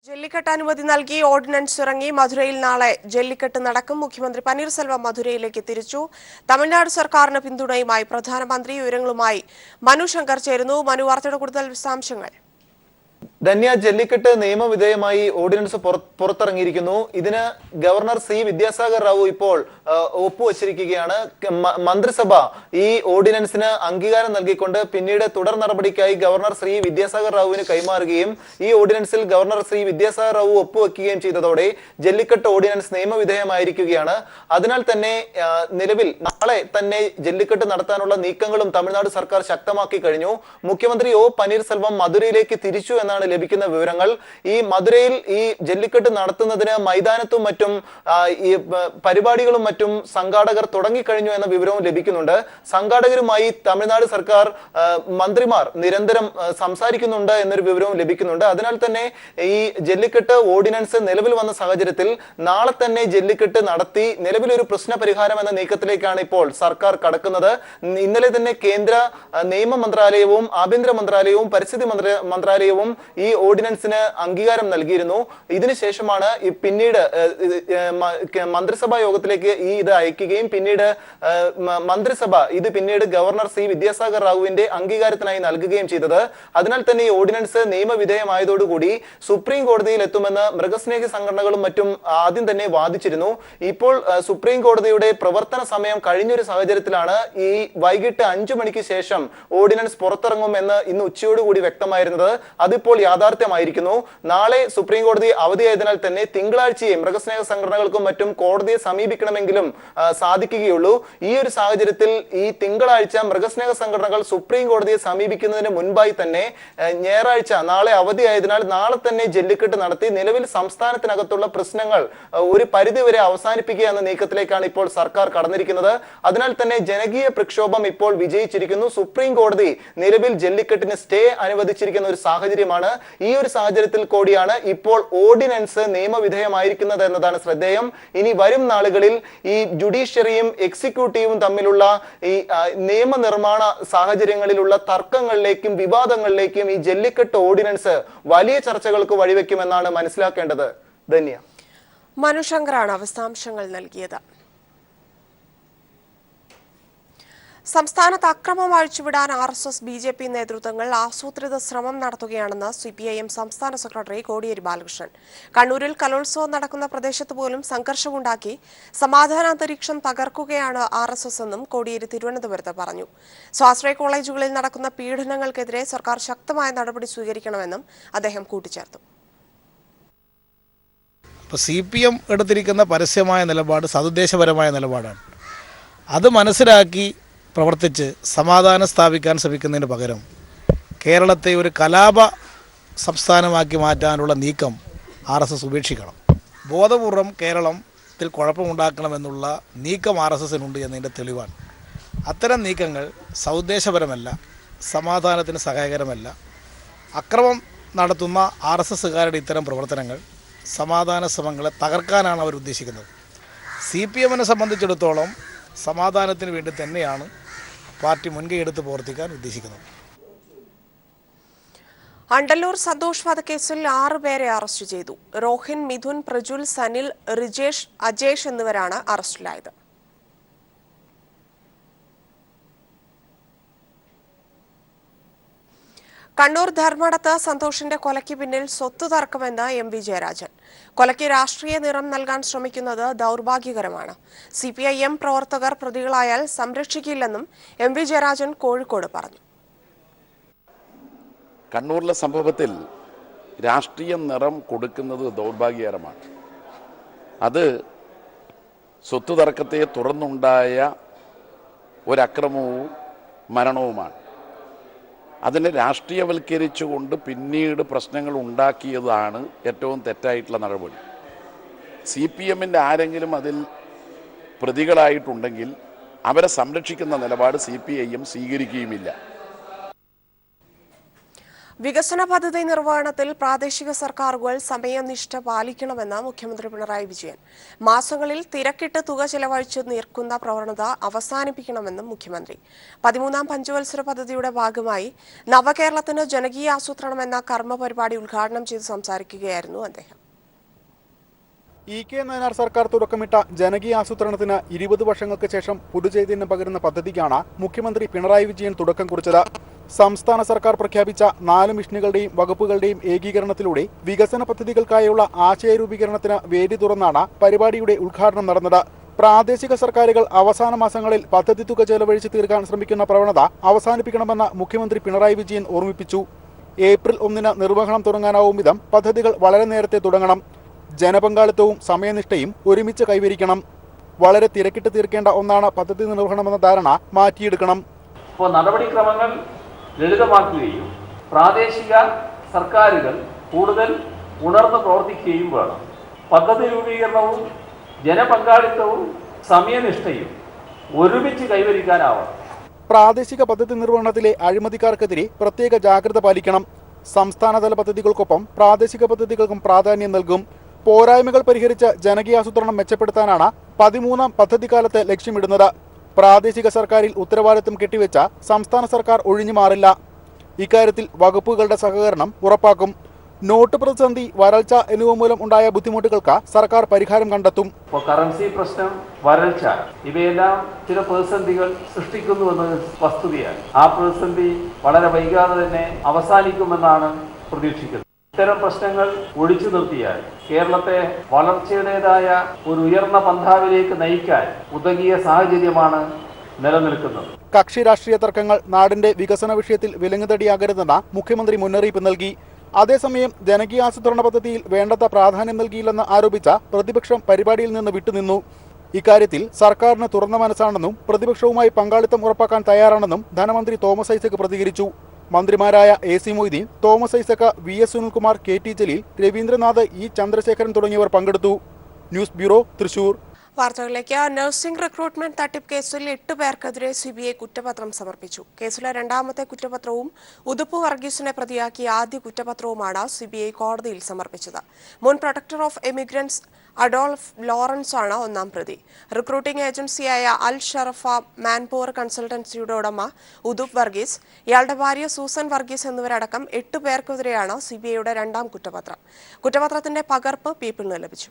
ജല്ലിക്കെട്ട് അനുമതി നൽകി ഓർഡിനൻസ് ഇറങ്ങി. മധുരയിൽ നാളെ ജല്ലിക്കെട്ട് നടക്കും. മുഖ്യമന്ത്രി പനീർസെൽവം മധുരയിലേക്ക് തിരിച്ചു. തമിഴ്നാട് സർക്കാരിന് പിന്തുണയുമായി പ്രധാനമന്ത്രി. വിവരങ്ങളുമായി മനു ശങ്കർ ചേരുന്നു. മനു, വാർത്തയുടെ കൂടുതൽ വിശദാംശങ്ങൾ. ധന്യ, ജല്ലിക്കെട്ട് നിയമവിധേയമായി ഓർഡിനൻസ് പുറത്തിറങ്ങിയിരിക്കുന്നു. ഇതിന് ഗവർണർ സി വിദ്യാസാഗർ റാവു ഇപ്പോൾ ഒപ്പുവച്ചിരിക്കുകയാണ്. മന്ത്രിസഭ ഈ ഓർഡിനൻസിന് അംഗീകാരം നൽകിക്കൊണ്ട് പിന്നീട് തുടർ നടപടിക്കായി ഗവർണർ ശ്രീ വിദ്യാസാഗർ റാവുവിന് കൈമാറുകയും ഈ ഓർഡിനൻസിൽ ഗവർണർ ശ്രീ വിദ്യാസാഗർ റാവു ഒപ്പുവെക്കുകയും ചെയ്തതോടെ ജല്ലിക്കെട്ട് ഓർഡിനൻസ് നിയമവിധേയമായിരിക്കുകയാണ്. അതിനാൽ തന്നെ നിലവിൽ നാളെ തന്നെ ജല്ലിക്കെട്ട് നടത്താനുള്ള നീക്കങ്ങളും തമിഴ്നാട് സർക്കാർ ശക്തമാക്കി കഴിഞ്ഞു. മുഖ്യമന്ത്രി ഒ പനീർസെൽവം മധുരയിലേക്ക് തിരിച്ചു എന്നാണ് ലഭിക്കുന്ന വിവരങ്ങൾ. ഈ മധുരയിൽ ഈ ജല്ലിക്കെട്ട് നടത്തുന്നതിന് മൈതാനത്തും മറ്റും ഈ പരിപാടികളും മറ്റും സംഘാടകർ തുടങ്ങിക്കഴിഞ്ഞു എന്ന വിവരവും ലഭിക്കുന്നുണ്ട്. സംഘാടകരുമായി തമിഴ്നാട് സർക്കാർ മന്ത്രിമാർ നിരന്തരം സംസാരിക്കുന്നുണ്ട് എന്നൊരു വിവരവും ലഭിക്കുന്നുണ്ട്. അതിനാൽ തന്നെ ഈ ജല്ലിക്കെട്ട് ഓർഡിനൻസ് നിലവിൽ വന്ന സാഹചര്യത്തിൽ നാളെ തന്നെ ജല്ലിക്കെട്ട് നടത്തി നിലവിലൊരു പ്രശ്ന പരിഹാരം എന്ന നീക്കത്തിലേക്കാണ് ഇപ്പോൾ സർക്കാർ കടക്കുന്നത്. ഇന്നലെ തന്നെ കേന്ദ്ര നിയമ മന്ത്രാലയവും ആഭ്യന്തര മന്ത്രാലയവും പരിസ്ഥിതി മന്ത്രാലയവും ഈ ഓർഡിനൻസിന് അംഗീകാരം നൽകിയിരുന്നു. ഇതിനുശേഷമാണ് പിന്നീട് മന്ത്രിസഭാ യോഗത്തിലേക്ക് ഇത് അയക്കുകയും പിന്നീട് മന്ത്രിസഭ ഇത് പിന്നീട് ഗവർണർ സി വിദ്യാസാഗർ റാവുവിന്റെ അംഗീകാരത്തിനായി നൽകുകയും ചെയ്തത്. അതിനാൽ തന്നെ ഈ ഓർഡിനൻസ് നിയമവിധേയമായതോടുകൂടി സുപ്രീം കോടതിയിൽ എത്തുമെന്ന് മൃഗസ്നേഹി സംഘടനകളും മറ്റും ആദ്യം തന്നെ വാദിച്ചിരുന്നു. ഇപ്പോൾ സുപ്രീം കോടതിയുടെ പ്രവർത്തന സമയം കഴിഞ്ഞൊരു സാഹചര്യത്തിലാണ് ഈ വൈകിട്ട് 5 മണിക്ക് ശേഷം ഓർഡിനൻസ് പുറത്തിറങ്ങുമെന്ന് ഇന്ന് ഉച്ചയോടുകൂടി വ്യക്തമായിരുന്നത്. അതിപ്പോൾ യാഥാർത്ഥ്യമായിരിക്കുന്നു. നാളെ സുപ്രീം കോടതി അവധിയായതിനാൽ തന്നെ തിങ്കളാഴ്ചയെ മൃഗസ്നേഹ സംഘടനകൾക്കും മറ്റും കോടതിയെ സമീപിക്കണമെങ്കിലും സാധിക്കുകയുള്ളൂ. ഈ ഒരു സാഹചര്യത്തിൽ ഈ തിങ്കളാഴ്ച മൃഗസ്നേഹ സംഘടനകൾ സുപ്രീം കോടതിയെ സമീപിക്കുന്നതിന് മുൻപായി തന്നെ ഞായറാഴ്ച നാളെ അവധിയായതിനാൽ നാളെ തന്നെ ജല്ലിക്കെട്ട് നടത്തി നിലവിൽ സംസ്ഥാനത്തിനകത്തുള്ള പ്രശ്നങ്ങൾ ഒരു പരിധിവരെ അവസാനിപ്പിക്കുക എന്ന നീക്കത്തിലേക്കാണ് ഇപ്പോൾ സർക്കാർ കടന്നിരിക്കുന്നത്. അതിനാൽ തന്നെ ജനകീയ പ്രക്ഷോഭം ഇപ്പോൾ വിജയിച്ചിരിക്കുന്നു. സുപ്രീം കോടതി നിലവിൽ ജല്ലിക്കെട്ടിന് സ്റ്റേ അനുവദിച്ചിരിക്കുന്ന ഒരു സാഹചര്യമാണ്. ഈ ഒരു സാഹചര്യത്തിൽ കൂടിയാണ് ഇപ്പോൾ ഓർഡിനൻസ് നിയമവിധേയമായിരിക്കുന്നത് എന്നതാണ് ശ്രദ്ധേയം. ഇനി വരും നാളുകളിൽ ഈ ജുഡീഷ്യറിയും എക്സിക്യൂട്ടീവും തമ്മിലുള്ള ഈ നിയമനിർമ്മാണ സാഹചര്യങ്ങളിലുള്ള തർക്കങ്ങളിലേക്കും വിവാദങ്ങളിലേക്കും ഈ ജല്ലിക്കെട്ട് ഓർഡിനൻസ് വലിയ ചർച്ചകൾക്ക് വഴിവെക്കുമെന്നാണ് മനസ്സിലാക്കേണ്ടത്. ധന്യ. മനുശങ്കറാണ് വിശദാംശങ്ങൾ നൽകിയത്. സംസ്ഥാനത്ത് അക്രമം അഴിച്ചുവിടാൻ RSS BJP നേതൃത്വങ്ങൾ ആസൂത്രിത ശ്രമം നടത്തുകയാണെന്ന് CPIM സംസ്ഥാന സെക്രട്ടറി കോടിയേരി ബാലകൃഷ്ണൻ. കണ്ണൂരിൽ കലോത്സവം നടക്കുന്ന പ്രദേശത്ത് പോലും സംഘർഷമുണ്ടാക്കി സമാധാനാന്തരീക്ഷം തകർക്കുകയാണ് RSS എന്നും കോടിയേരി തിരുവനന്തപുരത്ത് പറഞ്ഞു. സ്വാശ്രയ കോളേജുകളിൽ നടക്കുന്ന പീഡനങ്ങൾക്കെതിരെ സർക്കാർ ശക്തമായ നടപടി സ്വീകരിക്കണമെന്നും അദ്ദേഹം കൂട്ടിച്ചേർത്തു. CPM എടുത്തിരിക്കുന്ന പരസ്യമായ നിലപാട് സതുദ്ദേശപരമായ നിലപാടാണ്. അത് മനസ്സിലാക്കി പ്രവർത്തിച്ച് സമാധാനം സ്ഥാപിക്കാൻ ശ്രമിക്കുന്നതിന് പകരം കേരളത്തെ ഒരു കലാപ സംസ്ഥാനമാക്കി മാറ്റാനുള്ള നീക്കം RSS ഉപേക്ഷിക്കണം. ബോധപൂർവം കേരളത്തിൽ കുഴപ്പമുണ്ടാക്കണമെന്നുള്ള നീക്കം RSSനുണ്ട് എന്നതിൻ്റെ തെളിവാണ്. അത്തരം നീക്കങ്ങൾ സൗദ്ദേശപരമല്ല, സമാധാനത്തിന് സഹായകരമല്ല. അക്രമം നടത്തുന്ന RSSകാരുടെ ഇത്തരം പ്രവർത്തനങ്ങൾ സമാധാന ശ്രമങ്ങളെ തകർക്കാനാണ് അവർ ഉദ്ദേശിക്കുന്നത്. CPMനെ സംബന്ധിച്ചിടത്തോളം സമാധാനത്തിന് വേണ്ടി തന്നെയാണ് പാർട്ടി മുൻകൈയെടുത്ത് പ്രവർത്തിക്കാൻ ഉദ്ദേശിക്കുന്നത്. അണ്ടല്ലൂർ സന്തോഷ് വധക്കേസിൽ 6 പേരെ അറസ്റ്റ് ചെയ്തു. റോഹിൻ, മിഥുൻ, പ്രജുൽ, സനിൽ, റിജേഷ്, അജേഷ് എന്നിവരാണ് അറസ്റ്റിലായത്. കണ്ണൂർ ധർമ്മടത്ത് സന്തോഷിന്റെ കൊലയ്ക്ക് പിന്നിൽ സ്വത്ത് തർക്കമെന്ന് MV ജയരാജൻ. കൊലയ്ക്ക് രാഷ്ട്രീയ നിറം നൽകാൻ ശ്രമിക്കുന്നത് ദൗർഭാഗ്യകരമാണ്. CPIM പ്രവർത്തകർ പ്രതികളായാൽ സംരക്ഷിക്കില്ലെന്നും MV ജയരാജൻ കോഴിക്കോട് പറഞ്ഞു. കണ്ണൂരിലെ സംഭവത്തിൽ രാഷ്ട്രീയ നിറം കൊടുക്കുന്നത് ദൗർഭാഗ്യകരമാണ്. അത് സ്വത്ത് തർക്കത്തെ തുടർന്നുണ്ടായ ഒരക്രമവും മരണവുമാണ്. അതിനെ രാഷ്ട്രീയവൽക്കരിച്ചുകൊണ്ട് പിന്നീട് പ്രശ്നങ്ങൾ ഉണ്ടാക്കിയതാണ് ഏറ്റവും തെറ്റായിട്ടുള്ള നടപടി. CPMൻ്റെ ആരെങ്കിലും അതിൽ പ്രതികളായിട്ടുണ്ടെങ്കിൽ അവരെ സംരക്ഷിക്കുന്ന നിലപാട് CPIM സ്വീകരിക്കുകയുമില്ല. വികസന പദ്ധതി നിർവഹണത്തിൽ പ്രാദേശിക സർക്കാരുകൾ സമയനിഷ്ഠ പാലിക്കണമെന്ന് മുഖ്യമന്ത്രി പിണറായി വിജയൻ. മാസങ്ങളിൽ തിരക്കിട്ട് തുക ചെലവഴിച്ച് നീർക്കുന്ന പ്രവണത അവസാനിപ്പിക്കണമെന്നും മുഖ്യമന്ത്രി. 13ാം പഞ്ചവത്സര പദ്ധതിയുടെ ഭാഗമായി നവകേരളത്തിന് ജനകീയ ആസൂത്രണം എന്ന കർമ്മ പരിപാടി ഉദ്ഘാടനം ചെയ്ത് സംസാരിക്കുകയായിരുന്നു അദ്ദേഹം. ഇ.കെ. നായനാർ സർക്കാർ തുടക്കമിട്ട ജനകീയ ആസൂത്രണത്തിന് 20 വർഷങ്ങൾക്ക് ശേഷം പുതുചൈതന്യം പകരുന്ന പദ്ധതിക്കാണ് മുഖ്യമന്ത്രി പിണറായി വിജയൻ തുടക്കം കുറിച്ചത്. സംസ്ഥാന സർക്കാർ പ്രഖ്യാപിച്ച 4 മിഷനുകളുടെയും വകുപ്പുകളുടെയും ഏകീകരണത്തിലൂടെ വികസന പദ്ധതികൾക്കായുള്ള ആശയ രൂപീകരണത്തിന് വേദി തുറന്നാണ് പരിപാടിയുടെ ഉദ്ഘാടനം നടന്നത്. പ്രാദേശിക സർക്കാരുകൾ അവസാന മാസങ്ങളിൽ പദ്ധതി തുക ചെലവഴിച്ച് തീർക്കാൻ ശ്രമിക്കുന്ന പ്രവണത അവസാനിപ്പിക്കണമെന്ന് മുഖ്യമന്ത്രി പിണറായി വിജയൻ ഓർമ്മിപ്പിച്ചു. ഏപ്രിൽ 1-ന് നിർവഹണം തുടങ്ങാനാവും വിധം പദ്ധതികൾ വളരെ നേരത്തെ തുടങ്ങണം. ജനപങ്കാളിത്തവും സമയനിഷ്ഠയും ഒരുമിച്ച് കൈവരിക്കണം. വളരെ തിരക്കിട്ട് തീർക്കേണ്ട ഒന്നാണ് പദ്ധതി നിർവഹണമെന്ന ധാരണ മാറ്റിയെടുക്കണം. ഇപ്പോൾ നടപടിക്രമങ്ങൾ ലളിതമാക്കുകയും പ്രാദേശിക സർക്കാരുകൾ കൂടുതൽ ഉണർന്ന് പ്രവർത്തിക്കുകയും വേണം. പദ്ധതി രൂപീകരണവും ജനപങ്കാളിത്തവും സമയനിഷ്ഠയും ഒരുമിച്ച് കൈവരിക്കാനാവണം. പ്രാദേശിക പദ്ധതി നിർവഹണത്തിലെ അഴിമതിക്കാർക്കെതിരെ പ്രത്യേക ജാഗ്രത പാലിക്കണം. സംസ്ഥാനതല പദ്ധതികൾക്കൊപ്പം പ്രാദേശിക പദ്ധതികൾക്കും പ്രാധാന്യം നൽകും. പോരായ്മകൾ പരിഹരിച്ച് ജനകീയാസൂത്രണം മെച്ചപ്പെടുത്താനാണ് 13ാം പദ്ധതിക്കാലത്ത് ലക്ഷ്യമിടുന്നത്. പ്രാദേശിക സർക്കാരിൽ ഉത്തരവാദിത്തം കെട്ടിവെച്ച സംസ്ഥാന സർക്കാർ ഒഴിഞ്ഞു മാറില്ല. ഇക്കാര്യത്തിൽ വകുപ്പുകളുടെ സഹകരണം ഉറപ്പാക്കും. നോട്ട് പ്രതിസന്ധി, വരൾച്ച എന്നിവ മൂലം ഉണ്ടായ ബുദ്ധിമുട്ടുകൾക്ക് സർക്കാർ പരിഹാരം കണ്ടെത്തും. കറൻസി പ്രശ്നം, വരൾച്ച ഇവയെല്ലാം ചില പ്രതിസന്ധികൾ സൃഷ്ടിക്കുന്നുവെന്നത് വസ്തുതയാണ്. ആ പ്രതിസന്ധി വളരെ വൈകാതെ തന്നെ അവസാനിക്കുമെന്നാണ് പ്രതീക്ഷിക്കുന്നത്. ഇത്തരം പ്രശ്നങ്ങൾ ഒഴിച്ചു നിർത്തിയാൽ കേരളത്തെ വളർച്ചയുടേതായ ഒരു ഉയർന്ന പന്ഥാവിലേക്ക് നയിക്കാൻ ഉതകിയ സാഹചര്യമാണ് നിലനിൽക്കുന്നത്. കക്ഷി രാഷ്ട്രീയ തർക്കങ്ങൾ നാടിന്റെ വികസന വിഷയത്തിൽ വിലങ്ങുതടിയാകരുതെന്ന് മുഖ്യമന്ത്രി മുന്നറിയിപ്പ് നൽകി. അതേസമയം ജനകീയാസൂത്രണ പദ്ധതിയിൽ വേണ്ടത്ര പ്രാധാന്യം നൽകിയില്ലെന്ന് ആരോപിച്ച പ്രതിപക്ഷം പരിപാടിയിൽ നിന്ന് വിട്ടുനിന്നു. ഇക്കാര്യത്തിൽ സർക്കാരിന് തുറന്ന മനസ്സാണെന്നും പ്രതിപക്ഷവുമായി പങ്കാളിത്തം ഉറപ്പാക്കാൻ തയ്യാറാണെന്നും ധനമന്ത്രി തോമസ് ഐസക് പ്രതികരിച്ചു. മന്ത്രിമാരായ A C. Moideen, Thomas Isaac, V S. Sunilkumar, K T. Jaleel, Raveendranath, E. Chandrasekharan തുടങ്ങിയവർ പങ്കെടുത്തു. News bureau, Thrissur. വാർത്തകളിലേക്ക്. നഴ്സിംഗ് റിക്രൂട്ട്മെന്റ് തട്ടിപ്പ് കേസിൽ 8 പേർക്കെതിരെ CBI കുറ്റപത്രം സമർപ്പിച്ചു. കേസിലെ രണ്ടാമത്തെ കുറ്റപത്രവും ഉതുപ്പ് വർഗീസിനെ പ്രതിയാക്കിയ ആദ്യ കുറ്റപത്രവുമാണ് CBI കോടതിയിൽ സമർപ്പിച്ചത്. മുൻ protector of emigrants Adolf Lawrence ആണ് ഒന്നാം പ്രതി. റിക്രൂട്ടിംഗ് ഏജൻസിയായ അൽ ഷറഫ മാൻപവർ കൺസൾട്ടൻസിയുടെ ഉടമ ഉതുപ്പ് വർഗീസ്, ഇയാളുടെ ഭാര്യ സൂസൻ വർഗീസ് എന്നിവരടക്കം 8 പേർക്കെതിരെയാണ് CBIയുടെ രണ്ടാം കുറ്റപത്രം. കുറ്റപത്രത്തിന്റെ പകർപ്പ് പീപ്പിളിന് ലഭിച്ചു.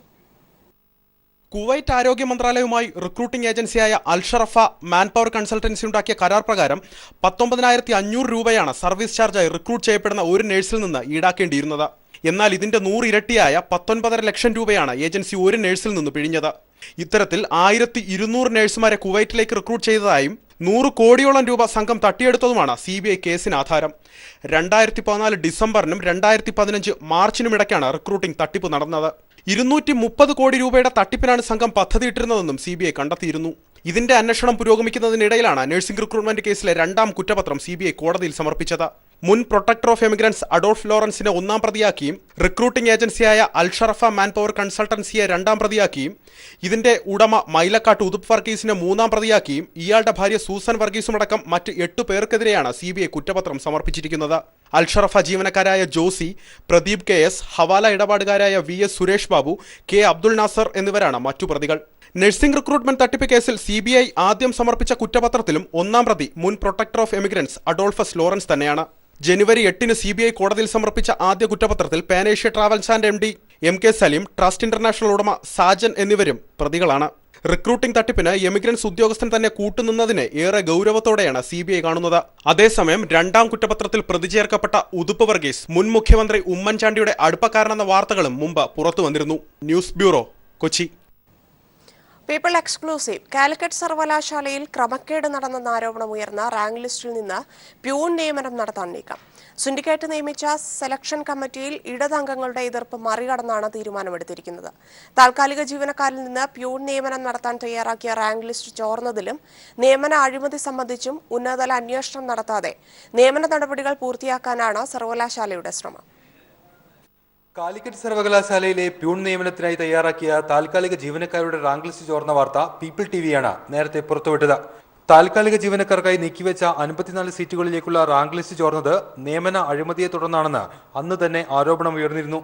കുവൈറ്റ് ആരോഗ്യ മന്ത്രാലയവുമായി റിക്രൂട്ടിംഗ് ഏജൻസിയായ അൽ ഷറഫ മാൻപവർ കൺസൾട്ടൻസി ഉണ്ടാക്കിയ കരാർ പ്രകാരം 19,500 രൂപയാണ് സർവീസ് ചാർജായി റിക്രൂട്ട് ചെയ്യപ്പെടുന്ന ഒരു നഴ്സിൽ നിന്ന് ഈടാക്കേണ്ടിയിരുന്നത്. എന്നാൽ ഇതിന്റെ 100 ഇരട്ടിയായ 19.5 ലക്ഷം രൂപയാണ് ഏജൻസി ഒരു നഴ്സിൽ നിന്ന് പിഴിഞ്ഞത്. ഇത്തരത്തിൽ 1200 നഴ്സുമാരെ കുവൈറ്റിലേക്ക് റിക്രൂട്ട് ചെയ്തതായും 100 കോടിയോളം രൂപ സംഘം തട്ടിയെടുത്തതുമാണ് CBI കേസിന് ആധാരം. 2014 ഡിസംബറിനും 2015 മാർച്ചിനും ഇടയ്ക്കാണ് റിക്രൂട്ടിംഗ് തട്ടിപ്പ് നടന്നത്. 230 കോടി രൂപയുടെ തട്ടിപ്പിനാണ് സംഘം പദ്ധതിയിട്ടിരുന്നതെന്നും CBI കണ്ടെത്തിയിരുന്നു. ഇതിന്റെ അന്വേഷണം പുരോഗമിക്കുന്നതിനിടയിലാണ് നഴ്സിംഗ് റിക്രൂട്ട്മെന്റ് കേസിലെ രണ്ടാം കുറ്റപത്രം CBI കോടതിയിൽ സമർപ്പിച്ചത്. മുൻ പ്രൊട്ടക്ടർ ഓഫ് എമിഗ്രൻസ് അഡോൾഫ് ലോറൻസിനെ ഒന്നാം പ്രതിയാക്കിയും റിക്രൂട്ടിംഗ് ഏജൻസിയായ അൽ ഷറഫ മാൻപവർ കൺസൾട്ടൻസിയെ രണ്ടാം പ്രതിയാക്കിയും ഇതിന്റെ ഉടമ മൈലക്കാട്ട് ഉതുപ്പ് വർഗീസിനെ മൂന്നാം പ്രതിയാക്കിയും ഇയാളുടെ ഭാര്യ സൂസൻ വർഗീസുമടക്കം മറ്റ് 8 പേർക്കെതിരെയാണ് CBI കുറ്റപത്രം സമർപ്പിച്ചിരിക്കുന്നത്. അൽ ഷറഫ ജീവനക്കാരായ ജോസി, പ്രദീപ് KS, ഹവാല ഇടപാടുകാരായ VS സുരേഷ് ബാബു, K അബ്ദുൾ നാസർ എന്നിവരാണ് മറ്റു പ്രതികൾ. നഴ്സിംഗ് റിക്രൂട്ട്മെന്റ് തട്ടിപ്പ് കേസിൽ CBI ആദ്യം സമർപ്പിച്ച കുറ്റപത്രത്തിലും ഒന്നാം പ്രതി മുൻ protector of emigrants Adolphus Lawrence തന്നെയാണ്. ജനുവരി 8-ന് CBI കോടതിയിൽ സമർപ്പിച്ച ആദ്യ കുറ്റപത്രത്തിൽ Panacea Travels and MD MK Saleem, Trust International ഉടമ സാജൻ എന്നിവരും പ്രതികളാണ്. റിക്രൂട്ടിംഗ് തട്ടിപ്പിന് എമിഗ്രൻസ് ഉദ്യോഗസ്ഥൻ തന്നെ കൂട്ടുനിന്നതിനെ ഏറെ ഗൗരവത്തോടെയാണ് CBI കാണുന്നത്. അതേസമയം രണ്ടാം കുറ്റപത്രത്തിൽ പ്രതി ചേർക്കപ്പെട്ട ഉതുപ്പ് വർഗീസ് മുൻ മുഖ്യമന്ത്രി ഉമ്മൻചാണ്ടിയുടെ അടുപ്പക്കാരനെന്ന വാർത്തകളും മുമ്പ് പുറത്തു വന്നിരുന്നു. News bureau, Kochi. People exclusive. Calicut സർവകലാശാലയിൽ ക്രമക്കേട് നടന്നെന്ന ആരോപണമുയർന്ന റാങ്ക് ലിസ്റ്റിൽ നിന്ന് പ്യൂൺ നിയമനം നടത്താൻ നീക്കം. സിൻഡിക്കേറ്റ് നിയമിച്ച സെലക്ഷൻ കമ്മിറ്റിയിൽ ഇടതംഗങ്ങളുടെ എതിർപ്പ് മറികടന്നാണ് തീരുമാനമെടുത്തിരിക്കുന്നത്. താൽക്കാലിക ജീവനക്കാരിൽ നിന്ന് പ്യൂൺ നിയമനം നടത്താൻ തയ്യാറാക്കിയ റാങ്ക് ലിസ്റ്റ് ചോർന്നതിലും നിയമന അഴിമതി സംബന്ധിച്ചും ഉന്നതതല അന്വേഷണം നടത്താതെ നിയമന നടപടികൾ പൂർത്തിയാക്കാനാണ് സർവകലാശാലയുടെ ശ്രമം. കാലിക്കറ്റ് സർവകലാശാലയിലെ പ്യൂൺ നിയമനത്തിനായി തയ്യാറാക്കിയ താൽക്കാലിക ജീവനക്കാരുടെ റാങ്ക് ലിസ്റ്റ് ചോർന്ന വാർത്ത പീപ്പിൾ ടിവിയാണ് നേരത്തെ പുറത്തുവിട്ടത്. താൽക്കാലിക ജീവനക്കാർക്കായി നീക്കിവെച്ച 54 സീറ്റുകളിലേക്കുള്ള റാങ്ക് ലിസ്റ്റ് ചോർന്നത് നിയമന അഴിമതിയെ തുടർന്നാണെന്ന് അന്ന് തന്നെ ആരോപണം ഉയർന്നിരുന്നു.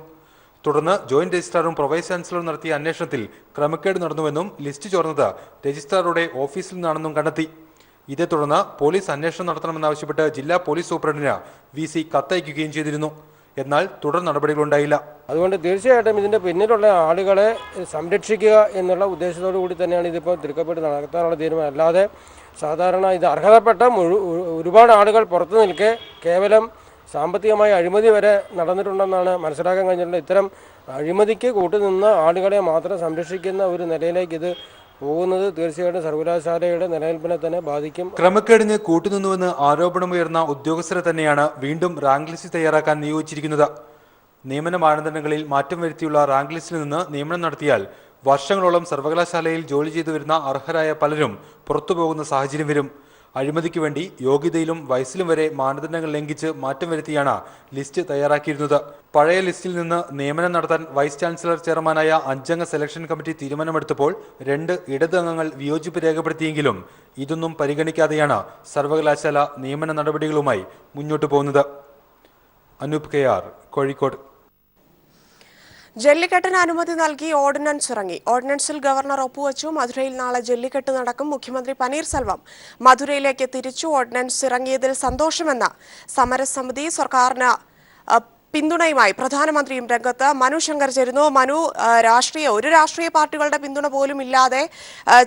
തുടർന്ന് ജോയിന്റ് രജിസ്ട്രാറും പ്രൊവൈസ് ചാൻസലറും നടത്തിയ അന്വേഷണത്തിൽ ക്രമക്കേട് നടന്നുവെന്നും ലിസ്റ്റ് ചോർന്നത് രജിസ്ട്രാറുടെ ഓഫീസിൽ നിന്നാണെന്നും കണ്ടെത്തി. ഇതേ തുടർന്ന് പോലീസ് അന്വേഷണം നടത്തണമെന്നാവശ്യപ്പെട്ട് ജില്ലാ പോലീസ് സൂപ്രണ്ടിന് VC കത്തയക്കുകയും ചെയ്തിരുന്നു. എന്നാൽ തുടർ നടപടികളുണ്ടായില്ല. അതുകൊണ്ട് തീർച്ചയായിട്ടും ഇതിൻ്റെ പിന്നിലുള്ള ആളുകളെ സംരക്ഷിക്കുക എന്നുള്ള ഉദ്ദേശത്തോടു കൂടി തന്നെയാണ് ഇതിപ്പോൾ തിരുക്കപ്പെട്ട് നടത്താനുള്ള തീരുമാനം. അല്ലാതെ സാധാരണ ഇത് അർഹതപ്പെട്ട ഒരുപാട് ആളുകൾ പുറത്തു നിൽക്കെ കേവലം സാമ്പത്തികമായ അഴിമതി വരെ നടന്നിട്ടുണ്ടെന്നാണ് മനസ്സിലാക്കാൻ കഴിഞ്ഞിട്ടുള്ളത്. ഇത്തരം അഴിമതിക്ക് കൂട്ടുനിന്ന ആളുകളെ മാത്രം സംരക്ഷിക്കുന്ന ഒരു നിലയിലേക്ക് ഇത് പോകുന്നത് തീർച്ചയായിട്ടും സർവകലാശാലയുടെ നിലനിൽപ്പിനെ തന്നെ ബാധിക്കും. ക്രമക്കേടിന് കൂട്ടുനിന്നുവെന്ന് ആരോപണമുയർന്ന ഉദ്യോഗസ്ഥരെ തന്നെയാണ് വീണ്ടും റാങ്ക് ലിസ്റ്റ് തയ്യാറാക്കാൻ നിയോഗിച്ചിരിക്കുന്നത്. നിയമന മാനദണ്ഡങ്ങളിൽ മാറ്റം വരുത്തിയുള്ള റാങ്ക് ലിസ്റ്റിൽ നിന്ന് നിയമനം നടത്തിയാൽ വർഷങ്ങളോളം സർവകലാശാലയിൽ ജോലി ചെയ്തു വരുന്ന അർഹരായ പലരും പുറത്തുപോകുന്ന സാഹചര്യം വരും. അഴിമതിക്ക് വേണ്ടി യോഗ്യതയിലും വയസ്സിലും വരെ മാനദണ്ഡങ്ങൾ ലംഘിച്ച് മാറ്റം വരുത്തിയാണ് ലിസ്റ്റ് തയ്യാറാക്കിയിരുന്നത്. പഴയ ലിസ്റ്റിൽ നിന്ന് നിയമനം നടത്താൻ വൈസ് ചാൻസലർ ചെയർമാനായ 5 അംഗ സെലക്ഷൻ കമ്മിറ്റി തീരുമാനമെടുത്തപ്പോൾ 2 ഇടത് അംഗങ്ങൾ വിയോജിപ്പ് രേഖപ്പെടുത്തിയെങ്കിലും ഇതൊന്നും പരിഗണിക്കാതെയാണ് സർവകലാശാല നിയമന നടപടികളുമായി മുന്നോട്ടു പോകുന്നത്. അനൂപ് KR, കോഴിക്കോട്. ജല്ലിക്കെട്ടിന് അനുമതി നൽകി ഓർഡിനൻസ് ഇറങ്ങി. ഓർഡിനൻസിൽ ഗവർണർ ഒപ്പുവച്ചു. മധുരയിൽ നാളെ ജല്ലിക്കെട്ട് നടക്കും. മുഖ്യമന്ത്രി പനീർസെൽവം മധുരയിലേക്ക് തിരിച്ചു. ഓർഡിനൻസ് ഇറങ്ങിയതിൽ സന്തോഷമെന്ന് സമരസമിതി. സർക്കാരിന് പിന്തുണയുമായി പ്രധാനമന്ത്രിയും രംഗത്ത്. മനു ശങ്കർ ചേരുന്നു. മനു, ഒരു രാഷ്ട്രീയ പാർട്ടികളുടെ പിന്തുണ പോലും ഇല്ലാതെ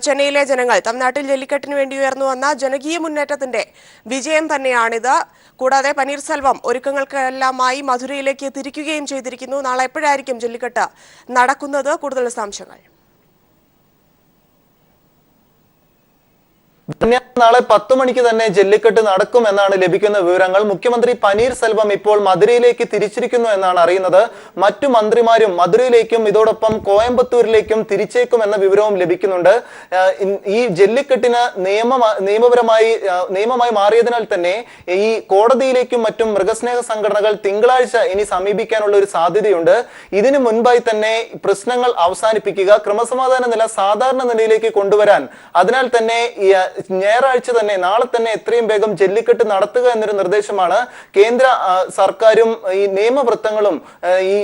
ചെന്നൈയിലെ ജനങ്ങൾ തമിഴ്നാട്ടിൽ ജല്ലിക്കെട്ടിന് വേണ്ടി ഉയർന്നു വന്ന ജനകീയ മുന്നേറ്റത്തിന്റെ വിജയം തന്നെയാണിത്. കൂടാതെ പനീർസെൽവം ഒരുക്കങ്ങൾക്കെല്ലാമായി മധുരയിലേക്ക് തിരിക്കുകയും ചെയ്തിരിക്കുന്നു. നാളെ എപ്പോഴായിരിക്കും ജല്ലിക്കെട്ട് നടക്കുന്നത്? കൂടുതൽ വിശദാംശങ്ങൾ. നാളെ 10 മണിക്ക് തന്നെ ജല്ലിക്കെട്ട് നടക്കുമെന്നാണ് ലഭിക്കുന്ന വിവരങ്ങൾ. മുഖ്യമന്ത്രി പനീർസെൽവം ഇപ്പോൾ മധുരയിലേക്ക് തിരിച്ചിരിക്കുന്നു എന്നാണ് അറിയുന്നത്. മറ്റു മന്ത്രിമാരും മധുരയിലേക്കും ഇതോടൊപ്പം കോയമ്പത്തൂരിലേക്കും തിരിച്ചേക്കും എന്ന വിവരവും ലഭിക്കുന്നുണ്ട്. ഈ ജല്ലിക്കെട്ടിന് നിയമമായി മാറിയതിനാൽ തന്നെ ഈ കോടതിയിലേക്കും മറ്റും മൃഗസ്നേഹ സംഘടനകൾ തിങ്കളാഴ്ച ഇനി സമീപിക്കാനുള്ള ഒരു സാധ്യതയുണ്ട്. ഇതിനു മുൻപായി തന്നെ പ്രശ്നങ്ങൾ അവസാനിപ്പിക്കുക, ക്രമസമാധാന നില സാധാരണ നിലയിലേക്ക് കൊണ്ടുവരാൻ, അതിനാൽ തന്നെ ഞായറാഴ്ച തന്നെ നാളെ തന്നെ എത്രയും വേഗം ജല്ലിക്കെട്ട് നടത്തുക എന്നൊരു നിർദ്ദേശമാണ് കേന്ദ്ര സർക്കാരും ഈ നിയമവൃത്തങ്ങളും ഈ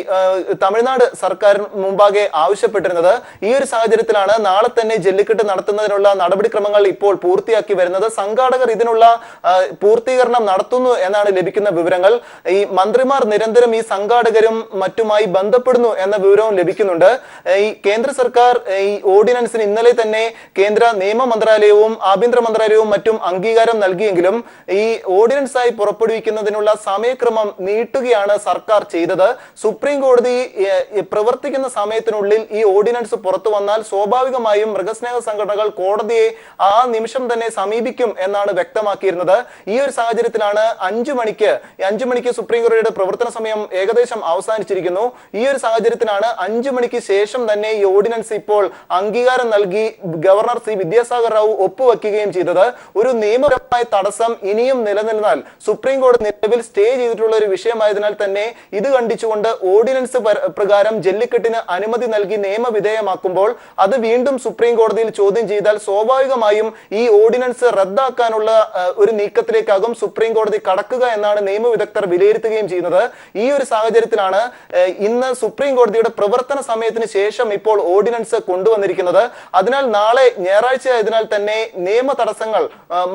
തമിഴ്നാട് സർക്കാർ മുമ്പാകെ ആവശ്യപ്പെട്ടിരുന്നത്. ഈ ഒരു സാഹചര്യത്തിലാണ് നാളെ തന്നെ ജല്ലിക്കെട്ട് നടത്തുന്നതിനുള്ള നടപടിക്രമങ്ങൾ ഇപ്പോൾ പൂർത്തിയാക്കി വരുന്നത്. സംഘാടകർ ഇതിനുള്ള പൂർത്തീകരണം നടത്തുന്നു എന്നാണ് ലഭിക്കുന്ന വിവരങ്ങൾ. ഈ മന്ത്രിമാർ നിരന്തരം ഈ സംഘാടകരും മറ്റുമായി ബന്ധപ്പെടുന്നു എന്ന വിവരവും ലഭിക്കുന്നുണ്ട്. ഈ കേന്ദ്ര സർക്കാർ ഈ ഓർഡിനൻസിന് ഇന്നലെ തന്നെ കേന്ദ്ര നിയമ മന്ത്രാലയവും ആഭ്യന്തര മന്ത്രാലയവും മറ്റും അംഗീകാരം നൽകിയെങ്കിലും ഈ ഓർഡിനൻസായി പുറപ്പെടുവിക്കുന്നതിനുള്ള സമയക്രമം നീട്ടുകയാണ് സർക്കാർ ചെയ്തത്. സുപ്രീം കോടതി പ്രവർത്തിക്കുന്ന സമയത്തിനുള്ളിൽ ഈ ഓർഡിനൻസ് പുറത്തു വന്നാൽ സ്വാഭാവികമായും മൃഗസ്നേഹ സംഘടനകൾ കോടതിയെ ആ നിമിഷം തന്നെ സമീപിക്കും എന്നാണ് വ്യക്തമാക്കിയിരുന്നത്. ഈ ഒരു സാഹചര്യത്തിലാണ് 5 മണിക്ക് സുപ്രീം കോടതിയുടെ പ്രവർത്തന സമയം ഏകദേശം അവസാനിച്ചിരിക്കുന്നു. ഈ ഒരു സാഹചര്യത്തിലാണ് 5 മണിക്ക് ശേഷം തന്നെ ഈ ഓർഡിനൻസ് ഇപ്പോൾ അംഗീകാരം നൽകി ഗവർണർ C വിദ്യാസാഗർ റാവു ഒപ്പുവെക്കുകയും ചെയ്തത്. ഒരു നിയമപരമായ തടസ്സം ഇനിയും നിലനിന്നാൽ സുപ്രീം കോടതി നിലവിൽ സ്റ്റേ ചെയ്തിട്ടുള്ള ഒരു വിഷയമായതിനാൽ തന്നെ ഇത് കണ്ടിച്ചുകൊണ്ട് ഓർഡിനൻസ് പ്രകാരം ജല്ലിക്കെട്ടിന് അനുമതി നൽകി നിയമവിധേയമാക്കുമ്പോൾ അത് വീണ്ടും സുപ്രീം കോടതിയിൽ ചോദ്യം ചെയ്താൽ സ്വാഭാവികമായും ഈ ഓർഡിനൻസ് റദ്ദാക്കാനുള്ള ഒരു നീക്കത്തിലേക്കാകും സുപ്രീം കോടതി കടക്കുക എന്നാണ് നിയമവിദഗ്ധർ വിലയിരുത്തുകയും ചെയ്യുന്നത്. ഈ ഒരു സാഹചര്യത്തിലാണ് ഇന്ന് സുപ്രീം കോടതിയുടെ പ്രവർത്തന സമയത്തിന് ശേഷം ഇപ്പോൾ ഓർഡിനൻസ് കൊണ്ടുവന്നിരിക്കുന്നത്. അതിനാൽ നാളെ ഞായറാഴ്ച ആയതിനാൽ തന്നെ നിയമ തടസ്സങ്ങൾ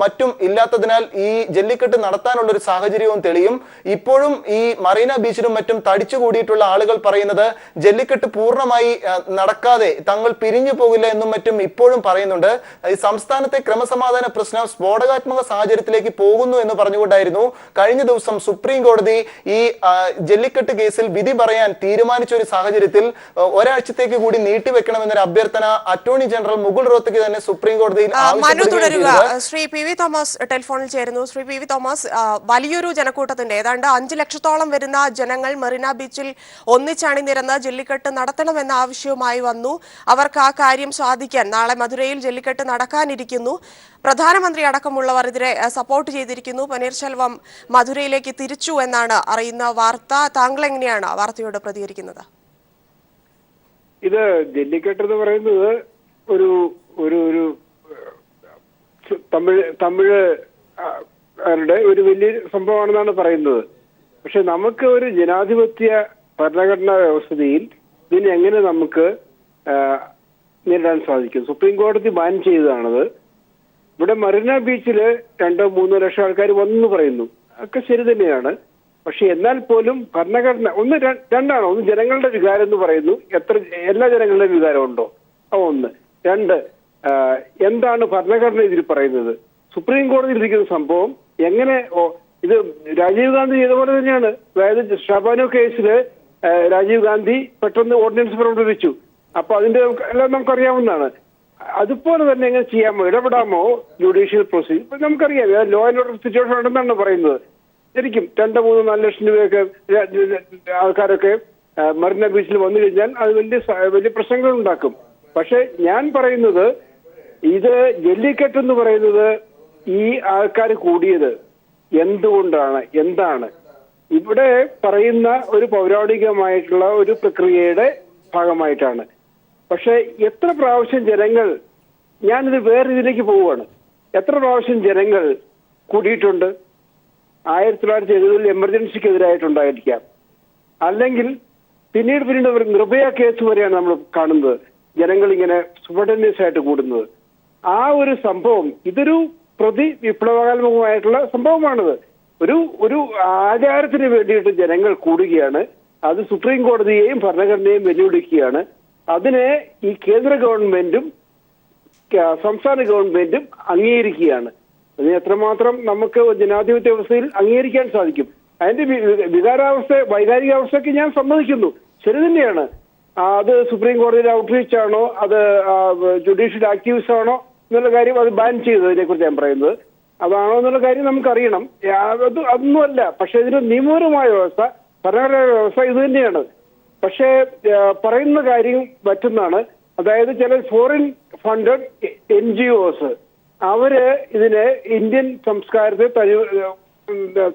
മറ്റും ഇല്ലാത്തതിനാൽ ഈ ജല്ലിക്കെട്ട് നടത്താനുള്ള ഒരു സാഹചര്യവും തെളിയും. ഇപ്പോഴും ഈ മറീന ബീച്ചിലും മറ്റും തടിച്ചുകൂടിയിട്ടുള്ള ആളുകൾ പറയുന്നത് ജല്ലിക്കെട്ട് പൂർണ്ണമായി നടക്കാതെ തങ്ങൾ പിരിഞ്ഞു പോകില്ല എന്നും മറ്റും ഇപ്പോഴും പറയുന്നുണ്ട്. ഈ സംസ്ഥാനത്തെ ക്രമസമാധാന പ്രശ്നം സ്ഫോടകാത്മക സാഹചര്യത്തിലേക്ക് പോകുന്നു എന്ന് പറഞ്ഞുകൊണ്ടായിരുന്നു കഴിഞ്ഞ ദിവസം സുപ്രീം കോടതി ഈ ജല്ലിക്കെട്ട് കേസിൽ വിധി പറയാൻ തീരുമാനിച്ച ഒരു സാഹചര്യത്തിൽ ഒരാഴ്ചത്തേക്ക് കൂടി നീട്ടിവെക്കണമെന്നൊരു അഭ്യർത്ഥന അറ്റോർണി ജനറൽ മുകുൾ റോത്തഗി തന്നെ സുപ്രീം കോടതിയിൽ ശ്രീ PV തോമസ് ടെലിഫോണിൽ ചേരുന്നു. ശ്രീ PV തോമസ്, വലിയൊരു ജനക്കൂട്ടത്തിന്റെ ഏതാണ്ട് 5 ലക്ഷത്തോളം വരുന്ന ജനങ്ങൾ മെറിന ബീച്ചിൽ ഒന്നിച്ചണിനിരന്ന് ജല്ലിക്കെട്ട് നടത്തണമെന്ന ആവശ്യവുമായി വന്നു. അവർക്ക് ആ കാര്യം സാധിക്കാൻ നാളെ മധുരയിൽ ജല്ലിക്കെട്ട് നടക്കാനിരിക്കുന്നു. പ്രധാനമന്ത്രി അടക്കമുള്ളവർ ഇതിനെ സപ്പോർട്ട് ചെയ്തിരിക്കുന്നു. പനീർസെൽവം മധുരയിലേക്ക് തിരിച്ചു എന്നാണ് അറിയുന്ന വാർത്ത. താങ്കൾ എങ്ങനെയാണ് വാർത്തയോട് പ്രതികരിക്കുന്നത്? ഇത് ജല്ലിക്കെട്ട് എന്ന് പറയുന്നത് ഒരു തമിഴരുടെ ഒരു വലിയ സംഭവമാണെന്നാണ് പറയുന്നത്. പക്ഷെ നമുക്ക് ഒരു ജനാധിപത്യ ഭരണഘടനാ വ്യവസ്ഥയിൽ ഇതിനെ എങ്ങനെ നമുക്ക് നേരിടാൻ സാധിക്കും? സുപ്രീം കോടതി ബാൻ ചെയ്തതാണത്. ഇവിടെ മറീന ബീച്ചില് 2-3 ലക്ഷം ആൾക്കാർ വന്നു പറയുന്നു, ഒക്കെ ശരി തന്നെയാണ്. പക്ഷെ എന്നാൽ പോലും ഭരണഘടന രണ്ടാണോ? ഒന്ന് ജനങ്ങളുടെ വികാരം എന്ന് പറയുന്നു. എല്ലാ ജനങ്ങളുടെയും വികാരം ഉണ്ടോ? ഒന്ന്. 2, എന്താണ് ഭരണഘടന ഇതിൽ പറയുന്നത്? സുപ്രീം കോടതിയിൽ ഇരിക്കുന്ന സംഭവം എങ്ങനെ ഇത് രാജീവ് ഗാന്ധി ചെയ്ത പോലെ തന്നെയാണ്. അതായത് ഷാബാനോ കേസില് രാജീവ് ഗാന്ധി പെട്ടെന്ന് ഓർഡിനൻസ് പുറപ്പെടുവിച്ചു. അപ്പൊ അതിന്റെ എല്ലാം നമുക്കറിയാവുന്നതാണ്. അതുപോലെ തന്നെ എങ്ങനെ ചെയ്യാമോ, ഇടപെടാമോ ജുഡീഷ്യൽ പ്രൊസീജിയർ? ഇപ്പൊ നമുക്കറിയാം ലോ ആൻഡ് ഓർഡർ സിറ്റുവേഷൻ ഉണ്ടെന്നാണ് പറയുന്നത്. ശരിക്കും 2-3-4 ലക്ഷം രൂപയൊക്കെ ആൾക്കാരൊക്കെ മറീന ബീച്ചിൽ വന്നു കഴിഞ്ഞാൽ അത് വലിയ പ്രശ്നങ്ങൾ ഉണ്ടാക്കും. പക്ഷെ ഞാൻ പറയുന്നത് ഇത് ജല്ലിക്കെട്ട് എന്ന് പറയുന്നത് ഈ ആൾക്കാർ കൂടിയത് എന്താണ് ഇവിടെ പറയുന്ന ഒരു പൗരാണികമായിട്ടുള്ള ഒരു പ്രക്രിയയുടെ ഭാഗമായിട്ടാണ്. പക്ഷെ എത്ര പ്രാവശ്യം ജനങ്ങൾ, ഞാനിത് വേറെ ഇതിലേക്ക് പോവുകയാണ്, എത്ര പ്രാവശ്യം ജനങ്ങൾ കൂടിയിട്ടുണ്ട്? 1970 എമർജൻസിക്കെതിരായിട്ടുണ്ടായിരിക്കാം, അല്ലെങ്കിൽ പിന്നീട് നിർഭയ കേസ് വരെയാണ് നമ്മൾ കാണുന്നത് ജനങ്ങൾ ഇങ്ങനെ സ്പോണ്ടേനിയസ് ആയിട്ട് കൂടുന്നത്. ആ ഒരു സംഭവം ഇതൊരു വിപ്ലവകാത്മകമായിട്ടുള്ള സംഭവമാണിത്. ഒരു ആചാരത്തിന് വേണ്ടിയിട്ട് ജനങ്ങൾ കൂടുകയാണ്. അത് സുപ്രീം കോടതിയെയും ഭരണഘടനയെയും വെല്ലുവിളിക്കുകയാണ്. അതിനെ ഈ കേന്ദ്ര ഗവൺമെന്റും സംസ്ഥാന ഗവൺമെന്റും അംഗീകരിക്കുകയാണ്. അതിന് എത്രമാത്രം നമുക്ക് ജനാധിപത്യ വ്യവസ്ഥയിൽ അംഗീകരിക്കാൻ സാധിക്കും? അതിന്റെ വൈകാരികാവസ്ഥയ്ക്ക് ഞാൻ സമ്മതിക്കുന്നു, ശരി തന്നെയാണ്. അത് സുപ്രീം കോടതിയിൽ ഔട്ട്റീച്ച് ആണോ, അത് ജുഡീഷ്യൽ ആക്ടിവിസ്റ്റ് ആണോ എന്നുള്ള കാര്യം, അത് ബാൻ ചെയ്തതിനെ കുറിച്ച് ഞാൻ പറയുന്നത് അതാണോ എന്നുള്ള കാര്യം നമുക്കറിയണം. അതൊന്നുമല്ല. പക്ഷെ ഇതിന് നിയമപരമായ വ്യവസ്ഥ, ഭരണഘടനാ വ്യവസ്ഥ ഇത് തന്നെയാണ്. പക്ഷേ പറയുന്ന കാര്യം മറ്റൊന്നാണ്. അതായത് ചില ഫോറിൻ ഫണ്ടഡ് NGOs അവര് ഇതിനെ ഇന്ത്യൻ സംസ്കാരത്തെ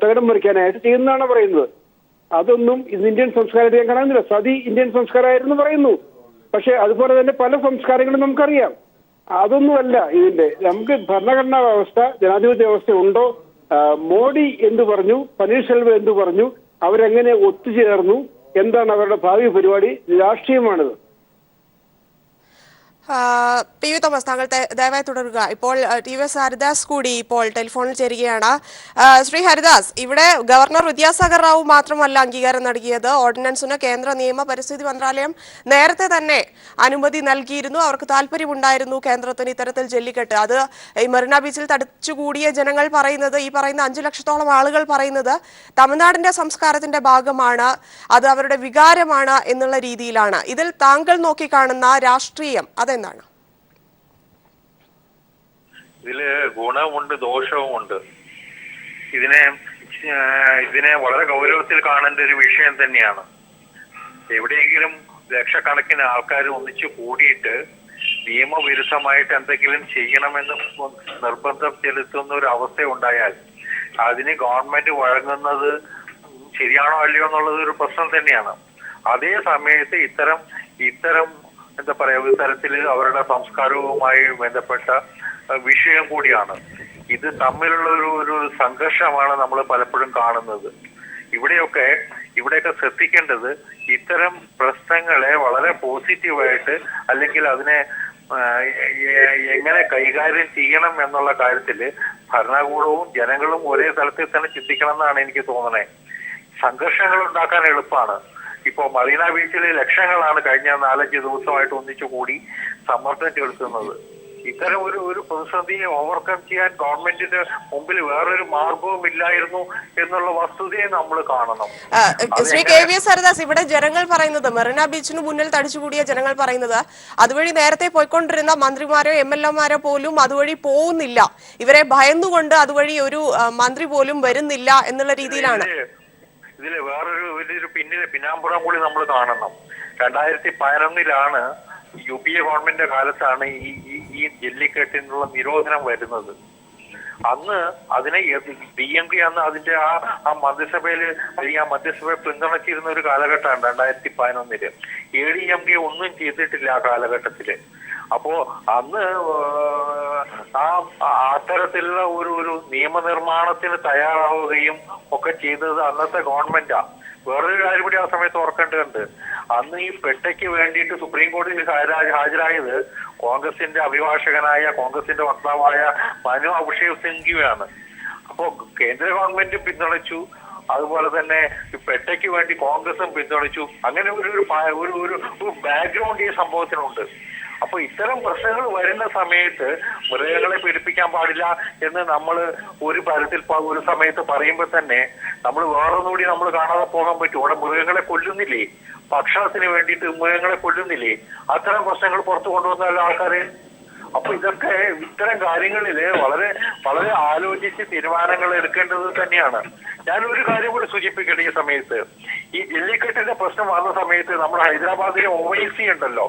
തകിടം മറിക്കാനായിട്ട് ചെയ്യുന്നതാണ് പറയുന്നത്. അതൊന്നും ഇന്ത്യൻ സംസ്കാരത്തെ ഞാൻ കാണുന്നില്ല. സതി ഇന്ത്യൻ സംസ്കാരമായിരുന്നു പറയുന്നു. പക്ഷെ അതുപോലെ തന്നെ പല സംസ്കാരങ്ങളും നമുക്കറിയാം. അതൊന്നുമല്ല ഇതിന്റെ. നമുക്ക് ഭരണഘടനാ വ്യവസ്ഥ, ജനാധിപത്യ വ്യവസ്ഥ ഉണ്ടോ? മോഡി എന്തു പറഞ്ഞു, പനീർശെൽവം എന്തു പറഞ്ഞു, അവരെങ്ങനെ ഒത്തുചേർന്നു, എന്താണ് അവരുടെ ഭാവി പരിപാടി? രാഷ്ട്രീയമാണിത്. പി വി തോമസ്, താങ്കൾ ദയവായി തുടരുക. ഇപ്പോൾ TVS ഹരിദാസ് കൂടി ഇപ്പോൾ ടെലിഫോണിൽ ചേരുകയാണ്. ശ്രീ ഹരിദാസ്, ഇവിടെ ഗവർണർ വിദ്യാസാഗർ റാവു മാത്രമല്ല അംഗീകാരം നൽകിയത്. ഓർഡിനൻസിന് കേന്ദ്ര നിയമ പരിസ്ഥിതി മന്ത്രാലയം നേരത്തെ തന്നെ അനുമതി നൽകിയിരുന്നു. അവർക്ക് താല്പര്യമുണ്ടായിരുന്നു കേന്ദ്രത്തിന് ഇത്തരത്തിൽ ജല്ലിക്കെട്ട്. അത് ഈ മറീന ബീച്ചിൽ തടിച്ചുകൂടിയ ജനങ്ങൾ പറയുന്നത്, ഈ പറയുന്ന 5 ലക്ഷത്തോളം ആളുകൾ പറയുന്നത് തമിഴ്നാടിന്റെ സംസ്കാരത്തിന്റെ ഭാഗമാണ്, അത് അവരുടെ വികാരമാണ് എന്നുള്ള രീതിയിലാണ്. ഇതിൽ താങ്കൾ നോക്കിക്കാണുന്ന രാഷ്ട്രീയം അതെന്താണ്? ഇതില് ഗുണവുമുണ്ട് ദോഷവുമുണ്ട്. ഇതിനെ വളരെ ഗൗരവത്തിൽ കാണേണ്ട ഒരു വിഷയം തന്നെയാണ്. എവിടെയെങ്കിലും ലക്ഷക്കണക്കിന് ആൾക്കാർ ഒന്നിച്ചു കൂടിയിട്ട് നിയമവിരുദ്ധമായിട്ട് എന്തെങ്കിലും ചെയ്യണമെന്ന് നിർബന്ധം ചെലുത്തുന്ന ഒരു അവസ്ഥ ഉണ്ടായാൽ അതിന് ഗവൺമെന്റ് വഴങ്ങുന്നത് ശരിയാണോ അല്ലയോ എന്നുള്ളത് ഒരു പ്രശ്നം തന്നെയാണ്. അതേ സമയത്ത് ഇത്തരം എന്താ പറയാ, ഒരു തരത്തിൽ അവരുടെ സംസ്കാരവുമായി ബന്ധപ്പെട്ട വിഷയം കൂടിയാണ്. ഇത് തമ്മിലുള്ള ഒരു സംഘർഷമാണ് നമ്മൾ പലപ്പോഴും കാണുന്നത്. ഇവിടെയൊക്കെ ശ്രദ്ധിക്കേണ്ടത് ഇത്തരം പ്രശ്നങ്ങളെ വളരെ പോസിറ്റീവായിട്ട്, അല്ലെങ്കിൽ അതിനെ എങ്ങനെ കൈകാര്യം ചെയ്യണം എന്നുള്ള കാര്യത്തിൽ ഭരണകൂടവും ജനങ്ങളും ഒരേ തലത്തിൽ തന്നെ ചിന്തിക്കണം എന്നാണ് എനിക്ക് തോന്നുന്നത്. സംഘർഷങ്ങൾ ഉണ്ടാക്കാൻ എളുപ്പമാണ്. ഇപ്പോ മറീന ബീച്ചിൽ ലക്ഷങ്ങളാണ് കഴിഞ്ഞ 4-5 ദിവസമായിട്ട് ഒന്നിച്ചു കൂടി സമ്മർദ്ദം ചെലുത്തുന്നത്. ഇത്തരം ഒരു പ്രതിസന്ധിയെ ഓവർകം ചെയ്യാൻ ഗവൺമെന്റിന്റെ മുമ്പിൽ വേറൊരു മാർഗവും ഇല്ലായിരുന്നു എന്നുള്ള വസ്തുതയെ നമ്മൾ കാണണം. ശ്രീ KVS ഹരിദാസ്, ഇവിടെ ജനങ്ങൾ പറയുന്നത്, മറീന ബീച്ചിന് മുന്നിൽ തടിച്ചുകൂടിയ ജനങ്ങൾ പറയുന്നത്, അതുവഴി നേരത്തെ പോയിക്കൊണ്ടിരുന്ന മന്ത്രിമാരോ MLA-മാരോ പോലും അതുവഴി പോകുന്നില്ല, ഇവരെ ഭയന്നുകൊണ്ട് അതുവഴി ഒരു മന്ത്രി പോലും വരുന്നില്ല എന്നുള്ള രീതിയിലാണ്. ഇതില് വലിയൊരു പിന്നാമ്പുറം കൂടി നമ്മൾ കാണണം. 2011 UPA ഗവൺമെന്റിന്റെ കാലത്താണ് ഈ ജല്ലിക്കെട്ടിനുള്ള നിരോധനം വരുന്നത്. അന്ന് അതിനെ DMK അന്ന് അതിന്റെ ആ മന്ത്രിസഭയില് അല്ലെങ്കിൽ ആ മന്ത്രിസഭയെ പിന്തുണച്ചിരുന്ന ഒരു കാലഘട്ടമാണ് 2011. ADMK ഒന്നും ചെയ്തിട്ടില്ല ആ കാലഘട്ടത്തില്. അപ്പോ അന്ന് അത്തരത്തിലുള്ള ഒരു നിയമനിർമ്മാണത്തിന് തയ്യാറാവുകയും ഒക്കെ ചെയ്തത് അന്നത്തെ ഗവൺമെന്റാ. വേറൊരു കാര്യം കൂടി ആ സമയത്ത് ഓർക്കേണ്ടതുണ്ട്. അന്ന് ഈ പെട്ടയ്ക്ക് വേണ്ടിയിട്ട് സുപ്രീം കോടതിയിൽ ഹാജരായത് കോൺഗ്രസിന്റെ അഭിഭാഷകനായ കോൺഗ്രസിന്റെ വക്താവായ മനു അഭിഷേക് സിംഗ്വിയാണ്. അപ്പോ കേന്ദ്ര ഗവൺമെന്റും പിന്തുണച്ചു, അതുപോലെ തന്നെ പെട്ടയ്ക്ക് വേണ്ടി കോൺഗ്രസും പിന്തുണച്ചു. അങ്ങനെ ഒരു ബാക്ക്ഗ്രൗണ്ട് ഈ സംഭവത്തിനുണ്ട്. അപ്പൊ ഇത്തരം പ്രശ്നങ്ങൾ വരുന്ന സമയത്ത് മൃഗങ്ങളെ പീഡിപ്പിക്കാൻ പാടില്ല എന്ന് നമ്മൾ ഒരു തരത്തിൽ ഒരു സമയത്ത് പറയുമ്പോൾ തന്നെ നമ്മൾ വേറൊന്നുകൂടി നമ്മൾ കാണാതെ പോകാൻ പറ്റും. അവിടെ മൃഗങ്ങളെ കൊല്ലുന്നില്ലേ, ഭക്ഷണത്തിന് വേണ്ടിയിട്ട് മൃഗങ്ങളെ കൊല്ലുന്നില്ലേ? അത്തരം പ്രശ്നങ്ങൾ പുറത്തു കൊണ്ടുവന്ന ആൾക്കാര്. അപ്പൊ ഇതൊക്കെ ഇത്തരം കാര്യങ്ങളിൽ വളരെ വളരെ ആലോചിച്ച് തീരുമാനങ്ങൾ എടുക്കേണ്ടത് തന്നെയാണ്. ഞാൻ ഒരു കാര്യം കൂടി സൂചിപ്പിക്കട്ടെ. ഈ സമയത്ത് ഈ ജല്ലിക്കെട്ടിന്റെ പ്രശ്നം വന്ന സമയത്ത് നമ്മുടെ ഹൈദരാബാദിലെ OIC ഉണ്ടല്ലോ,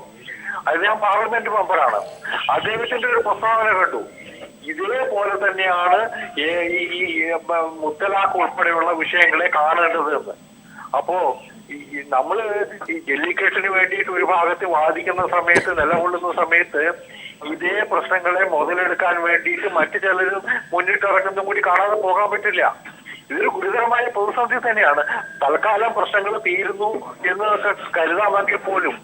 അദ്ദേഹം പാർലമെന്റ് മെമ്പറാണ്. അദ്ദേഹത്തിന്റെ ഒരു പ്രസ്താവന കണ്ടു. ഇതേപോലെ തന്നെയാണ് ഈ മുത്തലാഖ് ഉൾപ്പെടെയുള്ള വിഷയങ്ങളെ കാണേണ്ടത് എന്ന്. അപ്പോ നമ്മള് ഈ ജല്ലിക്കെട്ടിന് വേണ്ടിയിട്ട് ഒരു ഭാഗത്ത് വാദിക്കുന്ന സമയത്ത്, നിലകൊള്ളുന്ന സമയത്ത് ഇതേ പ്രശ്നങ്ങളെ മുതലെടുക്കാൻ വേണ്ടിയിട്ട് മറ്റു ചിലരും മുന്നിട്ടിറങ്ങുന്നതും കൂടി കാണാതെ പോകാൻ പറ്റില്ല. ഇതൊരു ഗുരുതരമായ പ്രതിസന്ധി തന്നെയാണ്. തൽക്കാലം പ്രശ്നങ്ങൾ തീരുന്നു എന്ന് കരുതാമെങ്കിൽ പോലും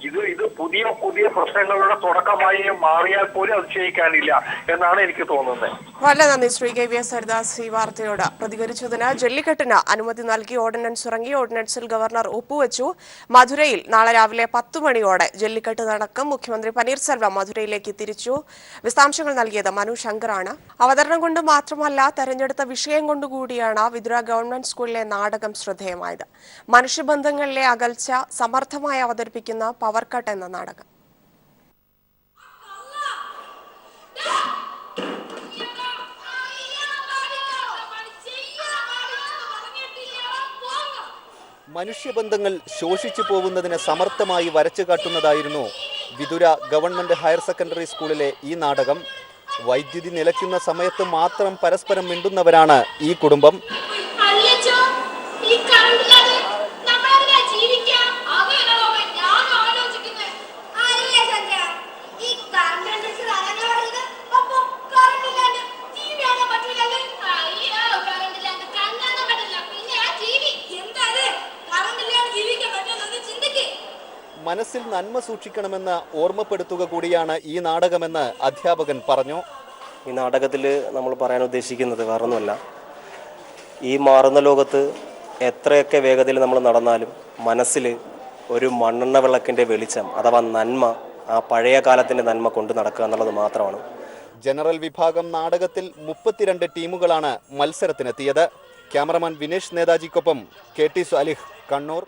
ഇത് പുതിയ പുതിയ പ്രശ്നങ്ങളുടെ തുടക്കമായി മാറിയാൽ പോലും അതിശയിക്കാനില്ല എന്നാണ് എനിക്ക് തോന്നുന്നത്. വളരെ നന്ദി ശ്രീ KVS ഹരിദാസ് ഈ വാർത്തയോട് പ്രതികരിച്ചതിന്. ജല്ലിക്കെട്ടിന് അനുമതി നൽകി ഓർഡിനൻസ് ഇറങ്ങി. ഓർഡിനൻസിൽ ഗവർണർ ഒപ്പുവെച്ചു. മധുരയിൽ നാളെ രാവിലെ 10 മണിയോടെ ജല്ലിക്കെട്ട് നടക്കും. മുഖ്യമന്ത്രി പനീർസെൽവം മധുരയിലേക്ക് തിരിച്ചു. വിശദാംശങ്ങൾ നൽകിയത് മനു ശങ്കറാണ്. അവതരണം കൊണ്ട് മാത്രമല്ല, തെരഞ്ഞെടുത്ത വിഷയം കൊണ്ടുകൂടിയാണ് വിതുര ഗവൺമെന്റ് സ്കൂളിലെ നാടകം ശ്രദ്ധേയമായത്. മനുഷ്യബന്ധങ്ങളിലെ അകൽച്ച സമർത്ഥമായി അവതരിപ്പിക്കുന്ന പവർ കട്ട് എന്ന നാടകം. മനുഷ്യബന്ധങ്ങൾ ശോഷിച്ചു പോകുന്നതിന് സമർത്ഥമായി വരച്ചു കാട്ടുന്നതായിരുന്നു വിതുര ഗവൺമെന്റ് ഹയർ സെക്കൻഡറി സ്കൂളിലെ ഈ നാടകം. വൈദ്യുതി നിലയ്ക്കുന്ന സമയത്ത് മാത്രം പരസ്പരം മിണ്ടുന്നവരാണ് ഈ കുടുംബം. മനസ്സിൽ നന്മ സൂക്ഷിക്കണമെന്ന് ഓർമ്മപ്പെടുത്തുക കൂടിയാണ് ഈ നാടകമെന്ന് അധ്യാപകൻ പറഞ്ഞു. ഈ നാടകത്തിൽ നമ്മൾ പറയാൻ ഉദ്ദേശിക്കുന്നത് വേറൊന്നുമല്ല, ഈ മാറുന്ന ലോകത്ത് എത്രയൊക്കെ വേഗതയിൽ നമ്മൾ നടന്നാലും മനസ്സിൽ ഒരു മണ്ണെണ്ണ വിളക്കിൻ്റെ വെളിച്ചം അഥവാ നന്മ, ആ പഴയ കാലത്തിൻ്റെ നന്മ കൊണ്ട് നടക്കുക എന്നുള്ളത് മാത്രമാണ്. ജനറൽ വിഭാഗം നാടകത്തിൽ 32 ടീമുകളാണ് മത്സരത്തിനെത്തിയത്. ക്യാമറമാൻ വിനേഷ് നേതാജിക്കൊപ്പം KT സാലിഹ്, കണ്ണൂർ.